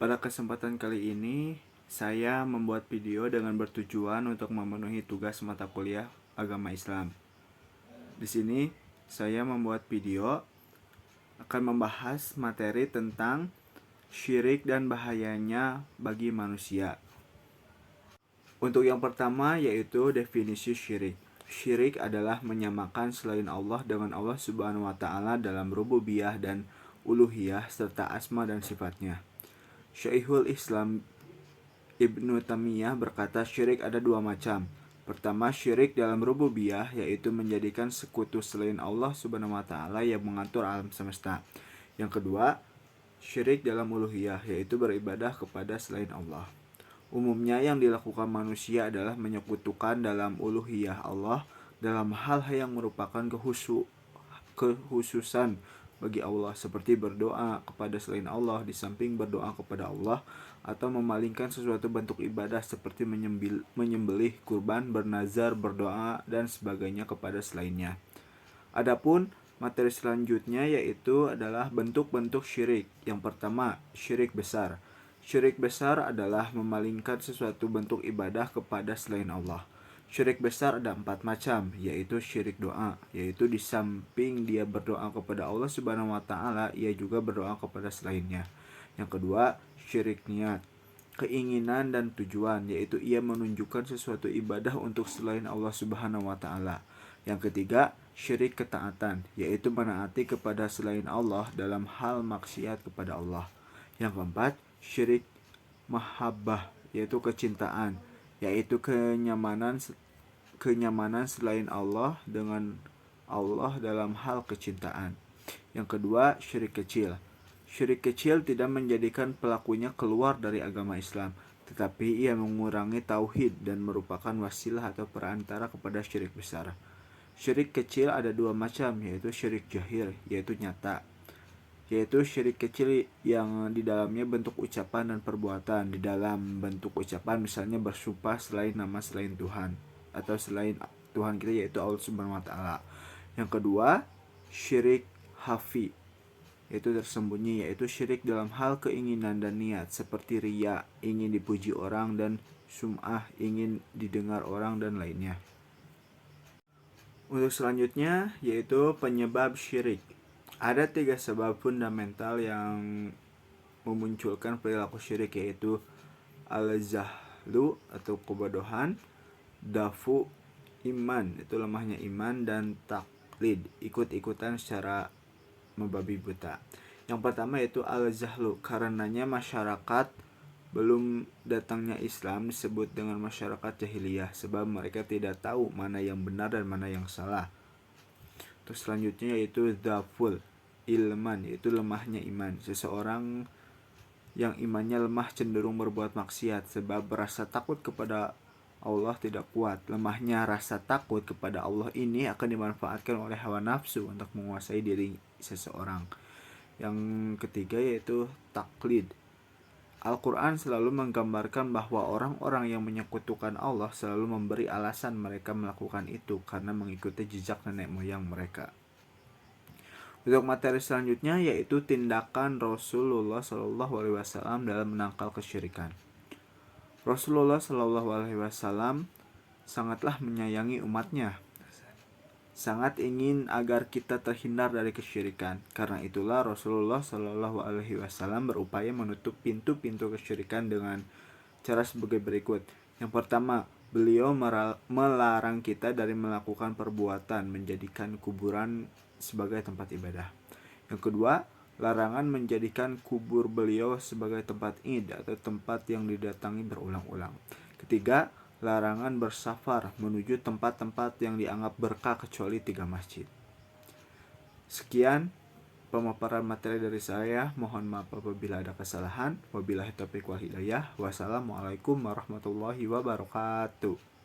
Pada kesempatan kali ini, saya membuat video dengan bertujuan untuk memenuhi tugas mata kuliah agama Islam. Di sini, saya membuat video akan membahas materi tentang syirik dan bahayanya bagi manusia. Untuk yang pertama yaitu definisi syirik. Syirik adalah menyamakan selain Allah dengan Allah Subhanahu wa taala dalam rububiyah dan uluhiyah serta asma dan sifatnya. Syekhul Islam Ibnu Taimiyah berkata syirik ada dua macam. Pertama, syirik dalam rububiyah, yaitu menjadikan sekutu selain Allah Subhanahu wa taala yang mengatur alam semesta. Yang kedua, syirik dalam uluhiyah, yaitu beribadah kepada selain Allah. Umumnya yang dilakukan manusia adalah menyekutukan dalam uluhiyah Allah dalam hal-hal yang merupakan kekhususan bagi Allah, seperti berdoa kepada selain Allah di samping berdoa kepada Allah, atau memalingkan sesuatu bentuk ibadah seperti menyembelih kurban, bernazar, berdoa, dan sebagainya kepada selainnya. Adapun materi selanjutnya yaitu adalah bentuk-bentuk syirik. Yang pertama, syirik besar. Syirik besar adalah memalingkan sesuatu bentuk ibadah kepada selain Allah. Syirik besar ada 4 macam, yaitu syirik doa, yaitu di samping dia berdoa kepada Allah Subhanahu wa taala, ia juga berdoa kepada selainnya. Yang kedua, syirik niat, keinginan dan tujuan, yaitu ia menunjukkan sesuatu ibadah untuk selain Allah Subhanahu wa taala. Yang ketiga, syirik ketaatan, yaitu menaati kepada selain Allah dalam hal maksiat kepada Allah. Yang keempat, syirik mahabbah, yaitu kecintaan, yaitu kenyamanan selain Allah dengan Allah dalam hal kecintaan. Yang kedua, syirik kecil. Syirik kecil tidak menjadikan pelakunya keluar dari agama Islam, tetapi ia mengurangi tauhid dan merupakan wasilah atau perantara kepada syirik besar. Syirik kecil ada dua macam, yaitu syirik jahir, yaitu nyata, yaitu syirik kecil yang di dalamnya bentuk ucapan dan perbuatan. Di dalam bentuk ucapan misalnya bersumpah selain Tuhan atau selain Tuhan kita, yaitu Allah Subhanahu wa taala. Yang kedua, syirik hafi, yaitu tersembunyi, yaitu syirik dalam hal keinginan dan niat, seperti riya, ingin dipuji orang, dan sum'ah, ingin didengar orang, dan lainnya. Untuk selanjutnya yaitu penyebab syirik. Ada 3 sebab fundamental yang memunculkan perilaku syirik, yaitu al-jahlu atau kebodohan, dafu iman, itu lemahnya iman, dan taklid, ikut-ikutan secara membabi buta. Yang pertama yaitu al-jahlu, karenanya masyarakat belum datangnya Islam disebut dengan masyarakat jahiliyah, sebab mereka tidak tahu mana yang benar dan mana yang salah. Terus selanjutnya yaitu dhaful ilman, yaitu lemahnya iman. Seseorang yang imannya lemah cenderung berbuat maksiat sebab rasa takut kepada Allah tidak kuat. Lemahnya rasa takut kepada Allah ini akan dimanfaatkan oleh hawa nafsu untuk menguasai diri seseorang. Yang ketiga yaitu taklid. Al-Quran selalu menggambarkan bahwa orang-orang yang menyekutukan Allah selalu memberi alasan mereka melakukan itu karena mengikuti jejak nenek moyang mereka. Untuk materi selanjutnya yaitu tindakan Rasulullah SAW dalam menangkal kesyirikan. Rasulullah SAW sangatlah menyayangi umatnya, sangat ingin agar kita terhindar dari kesyirikan. Karena itulah Rasulullah SAW berupaya menutup pintu-pintu kesyirikan dengan cara sebagai berikut. Yang pertama, beliau melarang kita dari melakukan perbuatan menjadikan kuburan sebagai tempat ibadah. Yang kedua, larangan menjadikan kubur beliau sebagai tempat id atau tempat yang didatangi berulang-ulang. Ketiga, larangan bersafar menuju tempat-tempat yang dianggap berkah kecuali 3 masjid. Sekian pemaparan materi dari saya. Mohon maaf apabila ada kesalahan. Wabillahi taufiq wal hidayah. Wassalamualaikum warahmatullahi wabarakatuh.